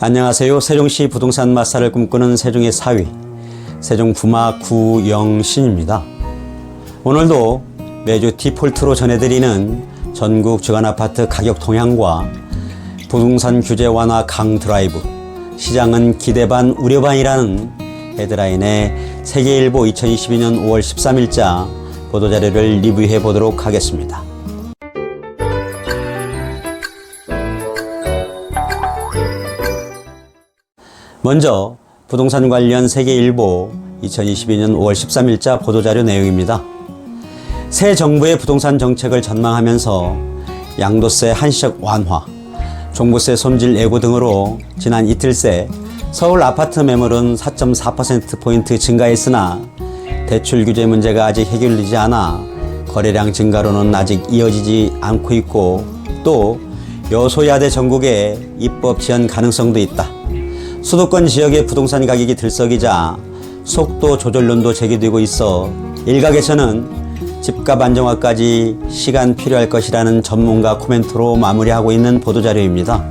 안녕하세요. 세종시 부동산 마스터를 꿈꾸는 세종의 사위, 세종부마 구영신입니다. 오늘도 매주 디폴트로 전해드리는 전국 주간아파트 가격 동향과 부동산 규제 완화 강드라이브, 시장은 기대반 우려반이라는 헤드라인의 세계일보 2022년 5월 13일자 보도자료를 리뷰해 보도록 하겠습니다. 먼저 부동산 관련 세계일보 2022년 5월 13일자 보도자료 내용입니다. 새 정부의 부동산 정책을 전망하면서 양도세 한시적 완화, 종부세 손질 예고 등으로 지난 이틀 새 서울 아파트 매물은 4.4%포인트 증가했으나 대출 규제 문제가 아직 해결되지 않아 거래량 증가로는 아직 이어지지 않고 있고, 또 여소야대 전국에 입법 지연 가능성도 있다. 수도권 지역의 부동산 가격이 들썩이자 속도 조절론도 제기되고 있어 일각에서는 집값 안정화까지 시간 필요할 것이라는 전문가 코멘트로 마무리하고 있는 보도자료입니다.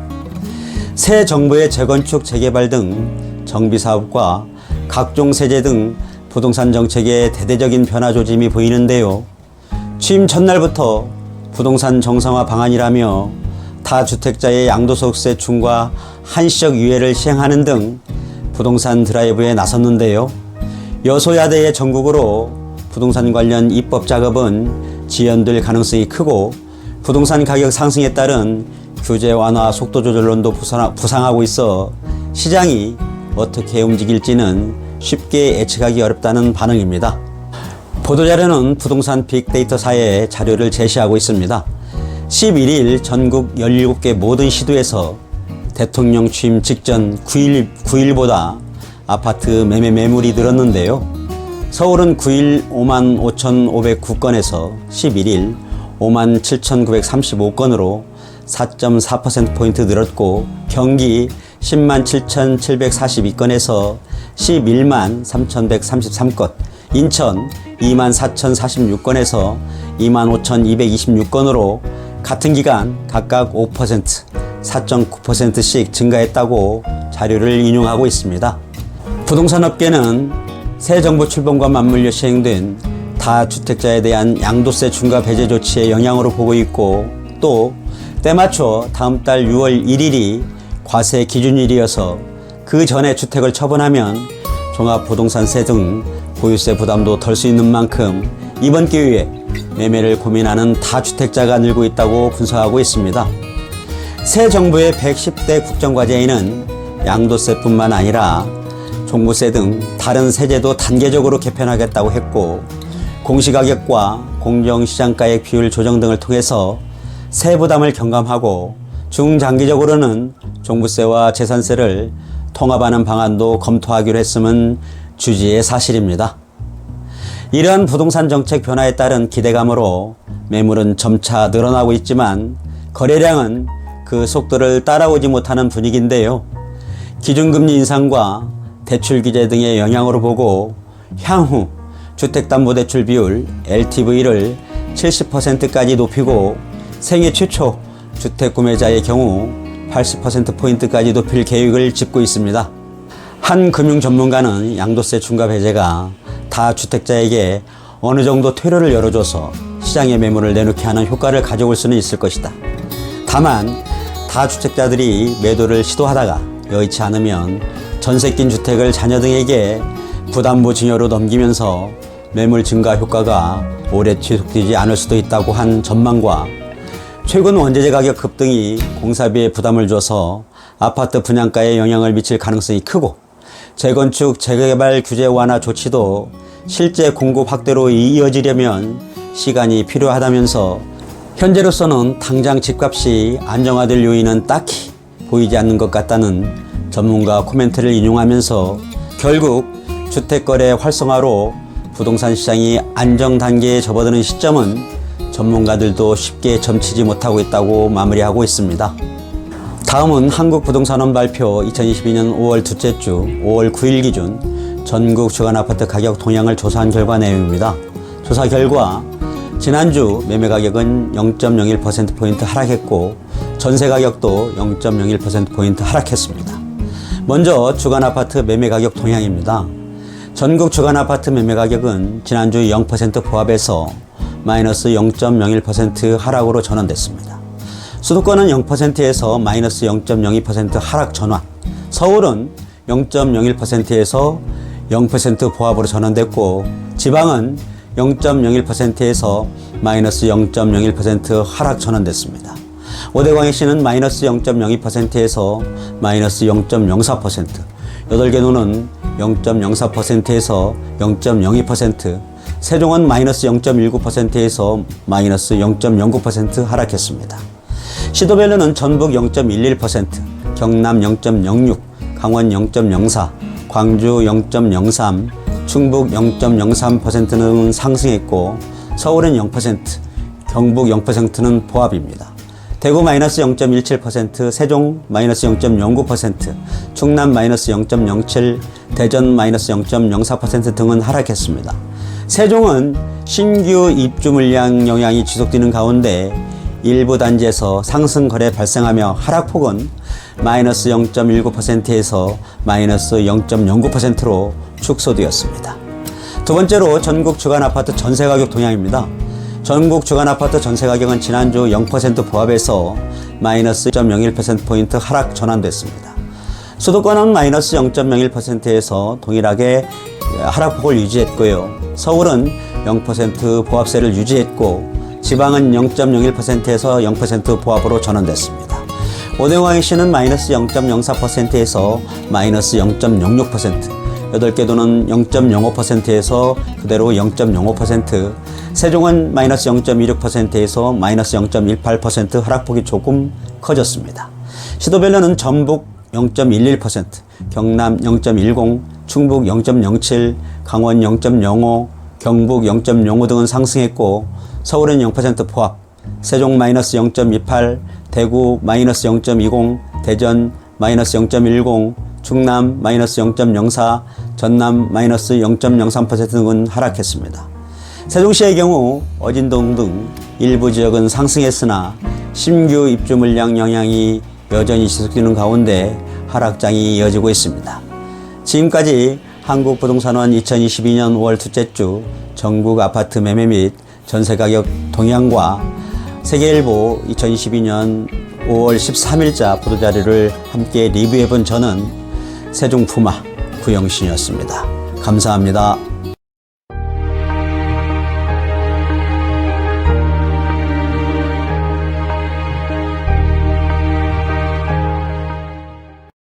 새 정부의 재건축, 재개발 등 정비사업과 각종 세제 등 부동산 정책에 대대적인 변화 조짐이 보이는데요. 취임 첫날부터 부동산 정상화 방안이라며 다주택자의 양도소득세 중과 한시적 유예를 시행하는 등 부동산 드라이브에 나섰는데요. 여소야대의 전국으로 부동산 관련 입법 작업은 지연될 가능성이 크고, 부동산 가격 상승에 따른 규제 완화 속도 조절론도 부상하고 있어 시장이 어떻게 움직일지는 쉽게 예측하기 어렵다는 반응입니다. 보도자료는 부동산 빅데이터사의 자료를 제시하고 있습니다. 11일 전국 17개 모든 시도에서 대통령 취임 직전 9일보다 아파트 매물이 늘었는데요. 서울은 9일 55,509건에서 11일 57,935건으로 4.4%포인트 늘었고, 경기 107,742건에서 113,133건, 인천 24,046건에서 25,226건으로 같은 기간 각각 5%, 4.9%씩 증가했다고 자료를 인용하고 있습니다. 부동산 업계는 새 정부 출범과 맞물려 시행된 다주택자에 대한 양도세 중과 배제 조치의 영향으로 보고 있고, 또 때맞춰 다음 달 6월 1일이 과세 기준일이어서 그 전에 주택을 처분하면 종합부동산세 등 보유세 부담도 덜 수 있는 만큼 이번 기회에 매매를 고민하는 다주택자가 늘고 있다고 분석하고 있습니다. 새 정부의 110대 국정과제에는 양도세뿐만 아니라 종부세 등 다른 세제도 단계적으로 개편하겠다고 했고, 공시가격과 공정시장가액 비율 조정 등을 통해서 세 부담을 경감하고 중장기적으로는 종부세와 재산세를 통합하는 방안도 검토하기로 했음은 주지의 사실입니다. 이러한 부동산 정책 변화에 따른 기대감으로 매물은 점차 늘어나고 있지만 거래량은 그 속도를 따라오지 못하는 분위기인데요. 기준금리 인상과 대출 규제 등의 영향으로 보고 향후 주택담보대출 비율 LTV를 70%까지 높이고 생애 최초 주택구매자의 경우 80%포인트까지 높일 계획을 짚고 있습니다. 한 금융 전문가는 양도세 중과 배제가 다주택자에게 어느 정도 퇴로를 열어줘서 시장에 매물을 내놓게 하는 효과를 가져올 수는 있을 것이다. 다만 다주택자들이 매도를 시도하다가 여의치 않으면 전세 낀 주택을 자녀 등에게 부담부 증여로 넘기면서 매물 증가 효과가 오래 지속되지 않을 수도 있다고 한 전망과 최근 원재재 가격 급등이 공사비에 부담을 줘서 아파트 분양가에 영향을 미칠 가능성이 크고, 재건축, 재개발 규제 완화 조치도 실제 공급 확대로 이어지려면 시간이 필요하다면서 현재로서는 당장 집값이 안정화될 요인은 딱히 보이지 않는 것 같다는 전문가 코멘트를 인용하면서 결국 주택거래 활성화로 부동산 시장이 안정 단계에 접어드는 시점은 전문가들도 쉽게 점치지 못하고 있다고 마무리하고 있습니다. 다음은 한국부동산원 발표 2022년 5월 둘째 주 5월 9일 기준 전국 주간아파트 가격 동향을 조사한 결과 내용입니다. 조사 결과 지난주 매매 가격은 0.01%포인트 하락했고 전세 가격도 0.01%포인트 하락했습니다. 먼저 주간 아파트 매매 가격 동향입니다. 전국 주간 아파트 매매 가격은 지난주 0% 포함해서 마이너스 0.01% 하락으로 전환됐습니다. 수도권은 0%에서 마이너스 0.02% 하락 전환, 서울은 0.01%에서 0% 보합으로 전환됐고, 지방은 0.01%에서 마이너스 0.01% 하락 전환됐습니다. 오대광역시는 마이너스 0.02%에서 마이너스 0.04%, 8개 도는 0.04%에서 0.02%, 세종은 마이너스 0.19%에서 마이너스 0.09% 하락했습니다. 시도별로는 전북 0.11%, 경남 0.06%, 강원 0.04%, 광주 0.03%, 충북 0.03%는 상승했고, 서울은 0%, 경북 0%는 보합입니다. 대구 마이너스 0.17%, 세종 마이너스 0.09%, 충남 마이너스 0.07%, 대전 마이너스 0.04% 등은 하락했습니다. 세종은 신규 입주 물량 영향이 지속되는 가운데 일부 단지에서 상승 거래 발생하며 하락폭은 마이너스 0.19%에서 마이너스 0.09%로 축소되었습니다. 두 번째로 전국 주간 아파트 전세 가격 동향입니다. 전국 주간 아파트 전세 가격은 지난주 0% 보합에서 마이너스 0.01%포인트 하락 전환됐습니다. 수도권은 마이너스 0.01%에서 동일하게 하락폭을 유지했고요. 서울은 0% 보합세를 유지했고, 지방은 0.01%에서 0% 보합으로 전환됐습니다. 오대광역시는 마이너스 0.04%에서 마이너스 0.06%, 8개 도는 0.05%에서 그대로 0.05%, 세종은 마이너스 0.26%에서 마이너스 0.18% 하락폭이 조금 커졌습니다. 시도별로는 전북 0.11%, 경남 0.10%, 충북 0.07%, 강원 0.05%, 경북 0.05% 등은 상승했고, 서울은 0% 포합, 세종 마이너스 0.28%, 대구 마이너스 0.20%, 대전 마이너스 0.10%, 충남 마이너스 0.04%, 전남 마이너스 0.03% 등은 하락했습니다. 세종시의 경우 어진동 등 일부 지역은 상승했으나 신규 입주 물량 영향이 여전히 지속되는 가운데 하락장이 이어지고 있습니다. 지금까지 한국부동산원 2022년 5월 둘째 주 전국 아파트 매매 및 전세 가격 동향과 세계일보 2022년 5월 13일자 보도자료를 함께 리뷰해본 저는 세종푸마 구영신이었습니다. 감사합니다.